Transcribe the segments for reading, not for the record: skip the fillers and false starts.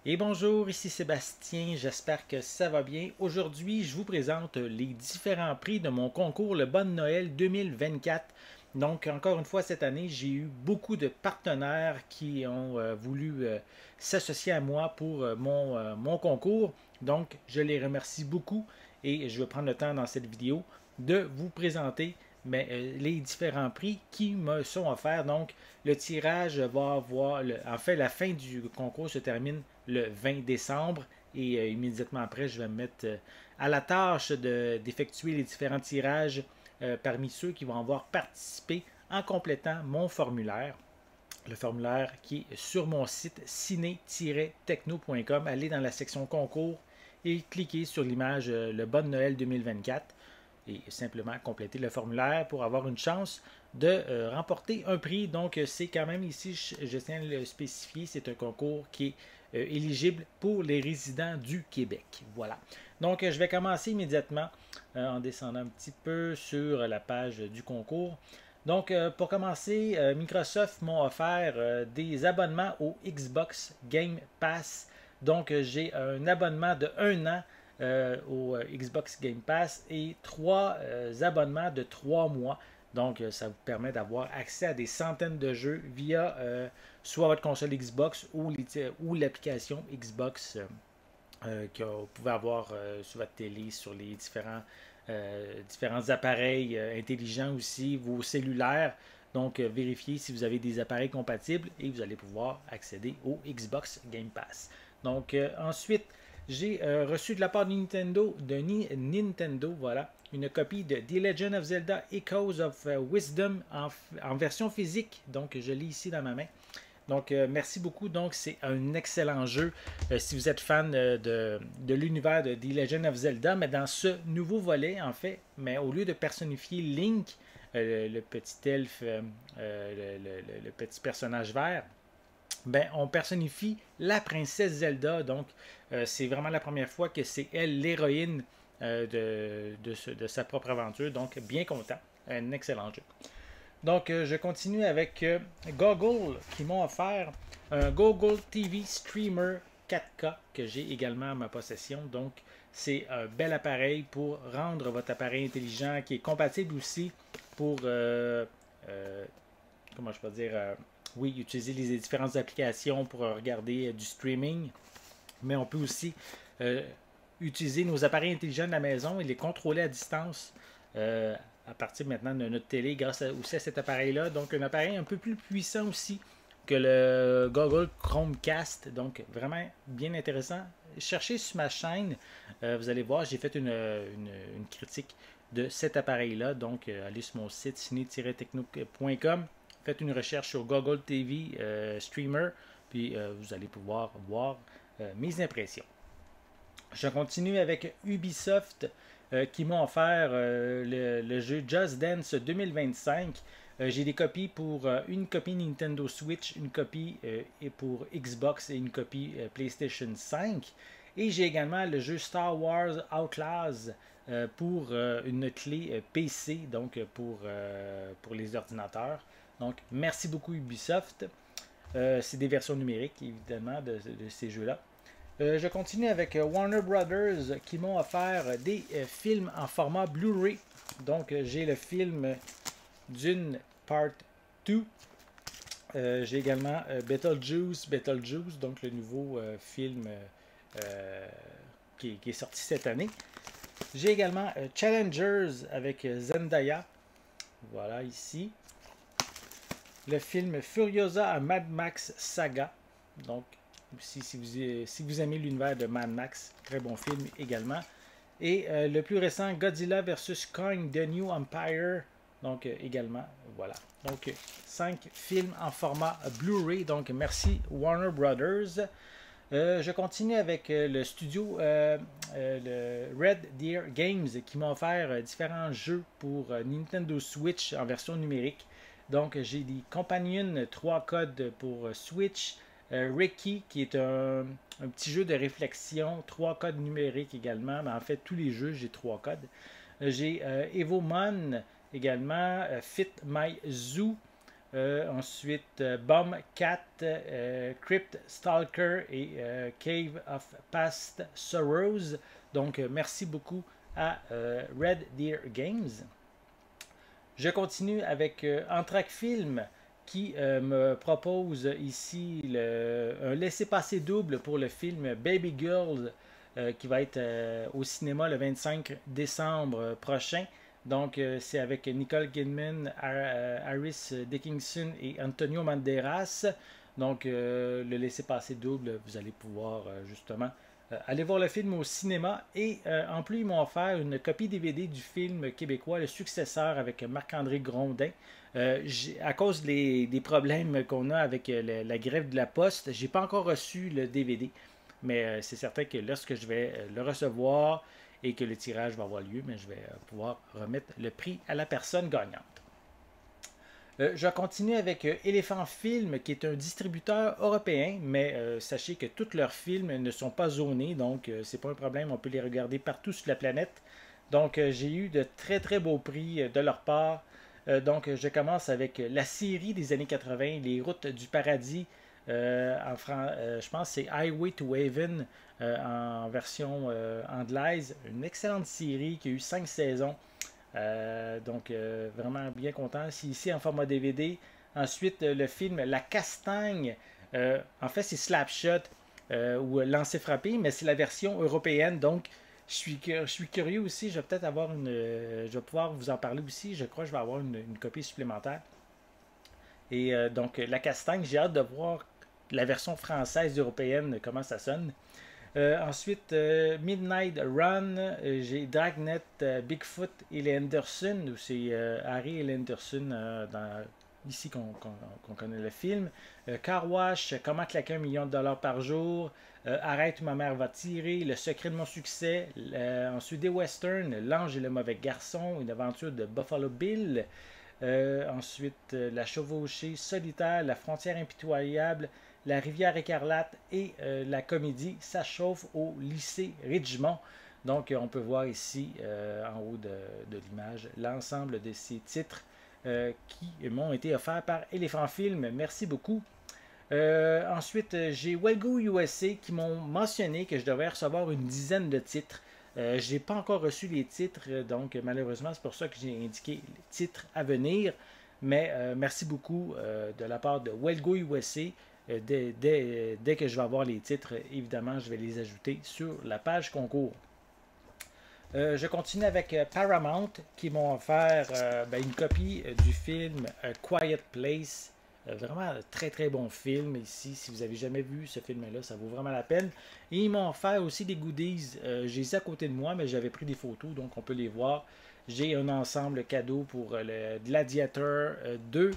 Et bonjour, ici Sébastien, j'espère que ça va bien. Aujourd'hui, je vous présente les différents prix de mon concours Le Bon Noël 2024. Donc, encore une fois, cette année, j'ai eu beaucoup de partenaires qui ont voulu s'associer à moi pour mon concours. Donc, je les remercie beaucoup et je vais prendre le temps dans cette vidéo de vous présenter les différents prix qui me sont offerts. Donc, le tirage va avoir, en fait, la fin du concours se termine le 20 décembre et immédiatement après, je vais me mettre à la tâche d'effectuer les différents tirages parmi ceux qui vont avoir participé en complétant mon formulaire. Le formulaire qui est sur mon site ciné-techno.com. Allez dans la section concours et cliquez sur l'image Le Bon Noël 2024 et simplement compléter le formulaire pour avoir une chance de remporter un prix. Donc, c'est quand même ici, je tiens à le spécifier, c'est un concours qui est éligible pour les résidents du Québec. Voilà. Donc, je vais commencer immédiatement en descendant un petit peu sur la page du concours. Donc, pour commencer, Microsoft m'a offert des abonnements au Xbox Game Pass. Donc, j'ai un abonnement de 1 an au Xbox Game Pass et 3 abonnements de 3 mois. Donc, ça vous permet d'avoir accès à des centaines de jeux via soit votre console Xbox ou l'application Xbox que vous pouvez avoir sur votre télé, sur les différents appareils intelligents aussi, vos cellulaires. Donc, vérifiez si vous avez des appareils compatibles et vous allez pouvoir accéder au Xbox Game Pass. Donc, ensuite, j'ai reçu de la part de Nintendo, voilà, une copie de The Legend of Zelda Echoes of Wisdom en version physique. Donc, je l'ai ici dans ma main. Donc, merci beaucoup. Donc, c'est un excellent jeu si vous êtes fan de l'univers de The Legend of Zelda. Mais dans ce nouveau volet, en fait, mais au lieu de personnifier Link, le petit elfe, le petit personnage vert, ben, on personnifie la princesse Zelda. Donc, c'est vraiment la première fois que c'est elle l'héroïne de sa propre aventure. Donc, bien content. Un excellent jeu. Donc, je continue avec Google qui m'ont offert un Google TV Streamer 4K que j'ai également à ma possession. Donc, c'est un bel appareil pour rendre votre appareil intelligent qui est compatible aussi pour, comment je peux dire, oui, utiliser les différentes applications pour regarder du streaming. Mais on peut aussi utiliser nos appareils intelligents de la maison et les contrôler à distance à partir maintenant de notre télé grâce aussi à cet appareil-là. Donc, un appareil un peu plus puissant aussi que le Google Chromecast. Donc, vraiment bien intéressant. Cherchez sur ma chaîne, vous allez voir, j'ai fait une critique de cet appareil-là. Donc, allez sur mon site ciné-techno.com, faites une recherche sur Google TV Streamer, puis vous allez pouvoir voir mes impressions. Je continue avec Ubisoft qui m'ont offert le jeu Just Dance 2025. J'ai des copies pour une copie Nintendo Switch, une copie pour Xbox et une copie PlayStation 5. Et j'ai également le jeu Star Wars Outlaws pour une clé PC, donc pour les ordinateurs. Donc, merci beaucoup Ubisoft. C'est des versions numériques, évidemment, de ces jeux-là. Je continue avec Warner Brothers qui m'ont offert des films en format Blu-ray. Donc, j'ai le film Dune Part 2. J'ai également Beetlejuice, donc le nouveau film qui est sorti cette année. J'ai également Challengers avec Zendaya. Voilà, ici. Le film Furiosa à Mad Max Saga. Donc, si vous aimez l'univers de Mad Max, très bon film également. Et le plus récent, Godzilla vs. Kong The New Empire. Donc, également, voilà. Donc, 5 films en format Blu-ray. Donc, merci Warner Brothers. Je continue avec le studio le Red Deer Games qui m'a offert différents jeux pour Nintendo Switch en version numérique. Donc, j'ai des Companion 3 codes pour Switch. Ricky, qui est un petit jeu de réflexion, 3 codes numériques également. Mais en fait, tous les jeux, j'ai 3 codes. J'ai Evomon également, Fit My Zoo, Ensuite, Bomb Cat, Crypt Stalker et Cave of Past Sorrows. Donc, merci beaucoup à Red Deer Games. Je continue avec Anthrac Film qui me propose ici un laissez-passer double pour le film Baby Girl qui va être au cinéma le 25 décembre prochain. Donc, c'est avec Nicole Kidman, Harris Dickinson et Antonio Banderas. Donc, le laissez-passer double, vous allez pouvoir justement aller voir le film au cinéma. Et en plus, ils m'ont offert une copie DVD du film québécois, le successeur avec Marc-André Grondin. À cause des problèmes qu'on a avec la grève de la Poste, j'ai pas encore reçu le DVD. Mais c'est certain que lorsque je vais le recevoir et que le tirage va avoir lieu, mais je vais pouvoir remettre le prix à la personne gagnante. Je continue avec Elephant Film, qui est un distributeur européen, mais sachez que tous leurs films ne sont pas zonés, donc c'est pas un problème, on peut les regarder partout sur la planète. Donc j'ai eu de très très beaux prix de leur part. Donc je commence avec la série des années 80, Les Routes du Paradis. Je pense que c'est Highway to Heaven en version anglaise. Une excellente série qui a eu 5 saisons. Donc, vraiment bien content. C'est ici en format DVD. Ensuite, le film La Castagne. En fait, c'est Slapshot ou Lancer frappé, mais c'est la version européenne. Donc, je suis curieux aussi. Je vais peut-être avoir je vais pouvoir vous en parler aussi. Je crois que je vais avoir une copie supplémentaire. Et donc, La Castagne, j'ai hâte de voir la version française européenne, comment ça sonne. Ensuite, Midnight Run, j'ai Dragnet, Bigfoot et les Henderson, où c'est Harry et les Henderson ici qu'on connaît le film. Car Wash, Comment claquer $1 million par jour. Arrête où ma mère va tirer, Le secret de mon succès. Ensuite, des westerns, L'ange et le mauvais garçon, une aventure de Buffalo Bill. Ensuite, La chevauchée solitaire, La frontière impitoyable, La rivière écarlate et la comédie Ça chauffe au lycée Ridgemont. Donc, on peut voir ici, en haut de l'image, l'ensemble de ces titres qui m'ont été offerts par Elephant Film. Merci beaucoup. Ensuite, j'ai Wellgo USA qui m'ont mentionné que je devrais recevoir une dizaine de titres. Je n'ai pas encore reçu les titres, donc malheureusement, c'est pour ça que j'ai indiqué les titres à venir. Mais merci beaucoup de la part de Wellgo USA. Dès que je vais avoir les titres, évidemment, je vais les ajouter sur la page concours. Je continue avec Paramount qui m'ont offert une copie du film Quiet Place. Vraiment très très bon film ici. Si vous n'avez jamais vu ce film-là, ça vaut vraiment la peine. Et ils m'ont offert aussi des goodies. J'ai ça à côté de moi, mais j'avais pris des photos, donc on peut les voir. J'ai un ensemble cadeau pour le Gladiator 2.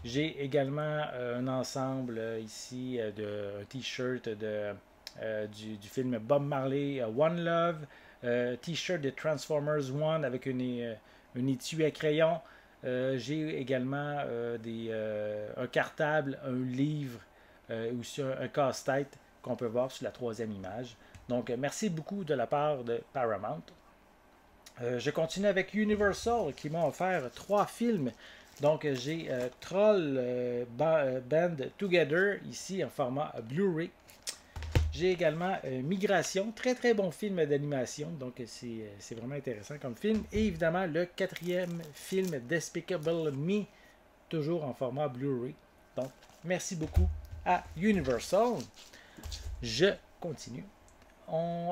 J'ai également un ensemble ici de un t-shirt du film Bob Marley One Love. T-shirt de Transformers One avec une étui à crayon. J'ai également un cartable, un livre, aussi un casse-tête qu'on peut voir sur la troisième image. Donc, merci beaucoup de la part de Paramount. Je continue avec Universal qui m'ont offert 3 films. Donc, j'ai Troll Band Together ici en format Blu-ray. J'ai également Migration, très très bon film d'animation, donc c'est vraiment intéressant comme film. Et évidemment, le 4e film Despicable Me, toujours en format Blu-ray. Donc, merci beaucoup à Universal. Je continue.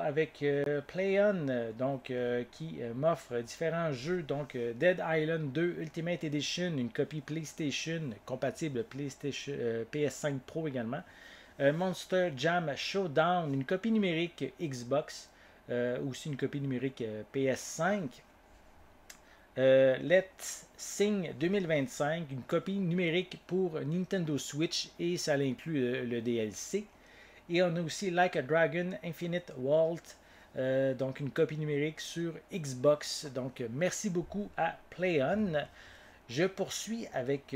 Avec PlayOn, donc qui m'offre différents jeux, donc Dead Island 2 Ultimate Edition, une copie PlayStation compatible PlayStation, PS5 Pro également. Monster Jam Showdown, une copie numérique Xbox, aussi une copie numérique PS5. Let's Sing 2025, une copie numérique pour Nintendo Switch et ça inclut le DLC. Et on a aussi Like a Dragon Infinite Vault, donc une copie numérique sur Xbox. Donc merci beaucoup à PlayOn. Je poursuis avec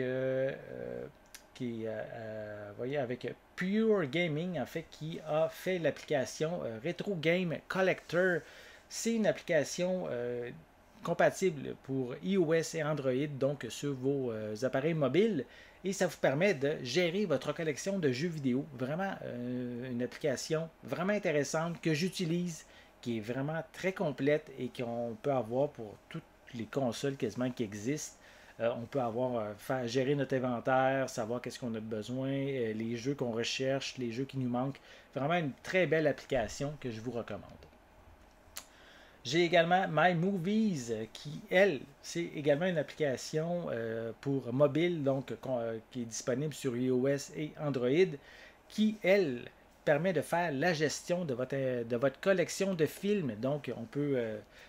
avec Pure Gaming, en fait, qui a fait l'application Retro Game Collector. C'est une application compatible pour iOS et Android, donc sur vos appareils mobiles. Et ça vous permet de gérer votre collection de jeux vidéo. Vraiment une application vraiment intéressante que j'utilise, qui est vraiment très complète et qu'on peut avoir pour toutes les consoles quasiment qui existent. On peut faire gérer notre inventaire, savoir qu'est-ce qu'on a besoin, les jeux qu'on recherche, les jeux qui nous manquent. Vraiment une très belle application que je vous recommande. J'ai également My Movies qui, elle, c'est également une application pour mobile, donc qui est disponible sur iOS et Android, qui, elle, permet de faire la gestion de votre collection de films. Donc, on peut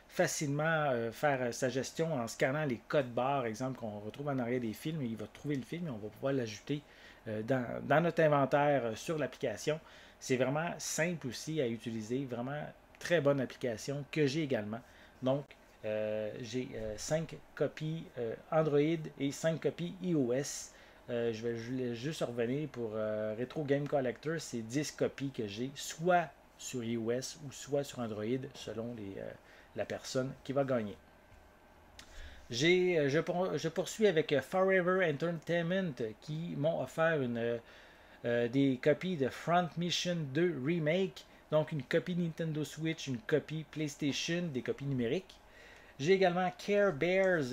facilement faire sa gestion en scannant les codes barres, exemple, qu'on retrouve en arrière des films. Il va trouver le film et on va pouvoir l'ajouter dans notre inventaire sur l'application. C'est vraiment simple aussi à utiliser, vraiment très bonne application que j'ai également. Donc, j'ai 5 copies Android et 5 copies iOS. Je vais juste revenir pour Retro Game Collector, c'est 10 copies que j'ai, soit sur iOS ou soit sur Android, selon la personne qui va gagner. Je poursuis avec Forever Entertainment qui m'ont offert des copies de Front Mission 2 Remake. Donc, une copie Nintendo Switch, une copie PlayStation, des copies numériques. J'ai également Care Bears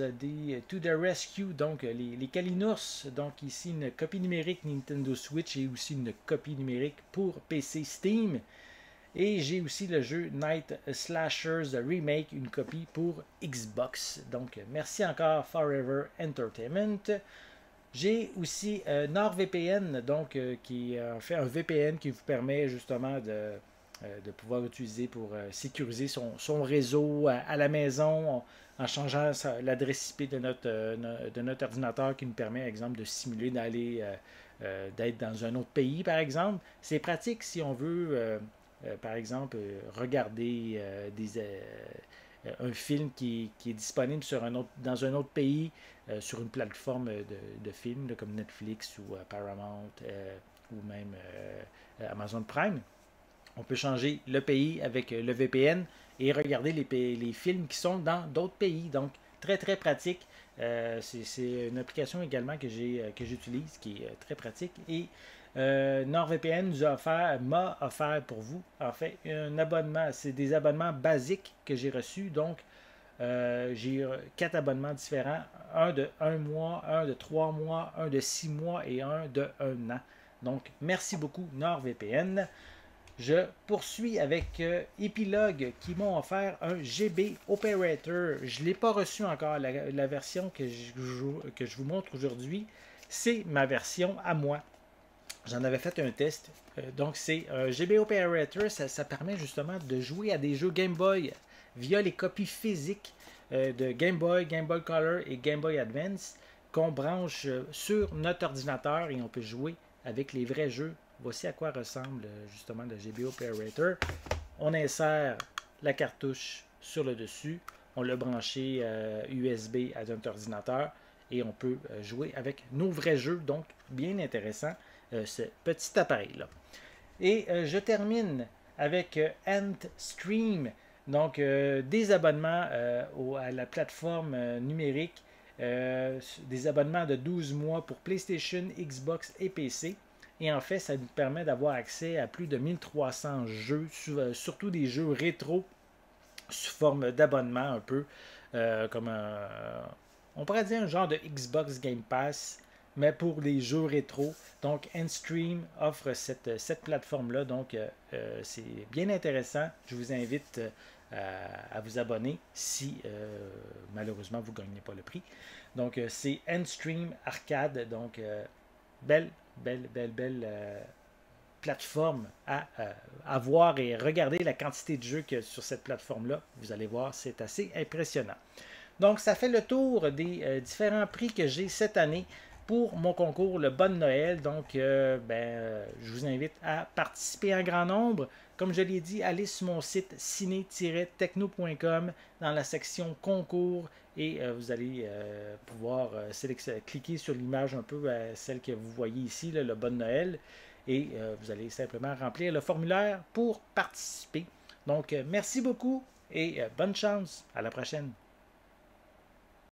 To The Rescue, donc les Kalinours. Donc, ici, une copie numérique Nintendo Switch et aussi une copie numérique pour PC Steam. Et j'ai aussi le jeu Night Slashers Remake, une copie pour Xbox. Donc, merci encore Forever Entertainment. J'ai aussi NordVPN, donc qui fait un VPN qui vous permet justement de pouvoir utiliser pour sécuriser son réseau à la maison en changeant l'adresse IP de notre ordinateur qui nous permet, par exemple, de simuler d'être dans un autre pays, par exemple. C'est pratique si on veut, par exemple, regarder un film qui est disponible dans un autre pays, sur une plateforme de films là, comme Netflix ou Paramount ou même Amazon Prime. On peut changer le pays avec le VPN et regarder les films qui sont dans d'autres pays. Donc, très, très pratique. C'est une application également que j'utilise qui est très pratique. Et NordVPN m'a offert pour vous, en fait, un abonnement. C'est des abonnements basiques que j'ai reçus. Donc, j'ai 4 abonnements différents. Un de 1 mois, un de 3 mois, un de 6 mois et un de 1 an. Donc, merci beaucoup NordVPN. Je poursuis avec Epilogue qui m'ont offert un GB Operator. Je ne l'ai pas reçu encore, la version que je vous montre aujourd'hui. C'est ma version à moi. J'en avais fait un test. Donc, c'est un GB Operator. Ça permet justement de jouer à des jeux Game Boy via les copies physiques de Game Boy Color et Game Boy Advance qu'on branche sur notre ordinateur et on peut jouer avec les vrais jeux. Voici à quoi ressemble justement le GB Operator. On insère la cartouche sur le dessus. On l'a branché USB à notre ordinateur et on peut jouer avec nos vrais jeux. Donc, bien intéressant ce petit appareil-là. Et je termine avec Antstream. Donc, des abonnements à la plateforme numérique. Des abonnements de 12 mois pour PlayStation, Xbox et PC. Et en fait, ça nous permet d'avoir accès à plus de 1300 jeux, surtout des jeux rétro, sous forme d'abonnement un peu, comme on pourrait dire un genre de Xbox Game Pass, mais pour les jeux rétro. Donc, Endstream offre cette plateforme-là, donc c'est bien intéressant. Je vous invite à vous abonner si malheureusement vous ne gagnez pas le prix. Donc, c'est Endstream Arcade, donc belle plateforme à voir et regarder la quantité de jeux qu'il y a sur cette plateforme-là. Vous allez voir, c'est assez impressionnant. Donc, ça fait le tour des différents prix que j'ai cette année pour mon concours Le Bon Noël. Donc, je vous invite à participer en grand nombre. Comme je l'ai dit, allez sur mon site ciné-techno.com dans la section concours et vous allez pouvoir cliquer sur l'image un peu, celle que vous voyez ici, là, Le Bon Noël, et vous allez simplement remplir le formulaire pour participer. Donc, merci beaucoup et bonne chance. À la prochaine.